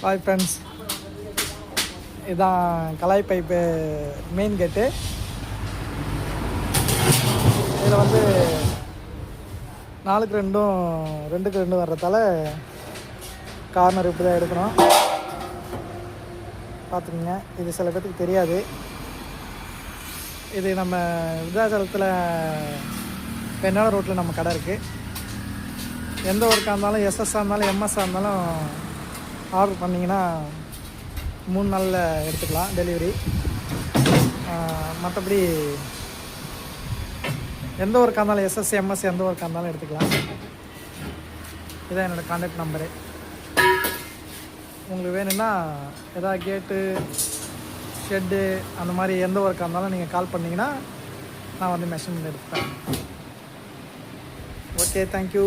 Hi friends, இதுதான் கலாய் pipe main கேட்டு. இதில் வந்து 4க்கு 2க்கு 2 வர்றதால கார்னர் இப்படி தான் எடுக்கணும். பார்த்துக்குங்க, இது சில பேர்த்துக்கு தெரியாது. இது நம்ம விருதாச்சலத்தில் பெண்ணாட ரோட்டில் நம்ம கடை இருக்குது. எந்த ஒர்க்காக இருந்தாலும், எஸ்எஸ்ஸாக இருந்தாலும், எம்எஸ்ஸாக இருந்தாலும் ஆர்டர் பண்ணிங்கன்னா 3 நாளில் எடுத்துக்கலாம் டெலிவரி. மற்றபடி எந்த ஒர்க்காக இருந்தாலும், எஸ்எஸ் எம்எஸ் எந்த ஒர்க்காக இருந்தாலும் எடுத்துக்கலாம். இதான் என்னோடய கான்டாக்ட் நம்பரு. உங்களுக்கு வேணும்னா எதாவது கேட்டு, ஷெட்டு அந்த மாதிரி எந்த ஒர்க்காக இருந்தாலும் நீங்கள் கால் பண்ணிங்கன்னா நான் வந்து மெஷர்மெண்ட் எடுப்பேன். Okay, thank you.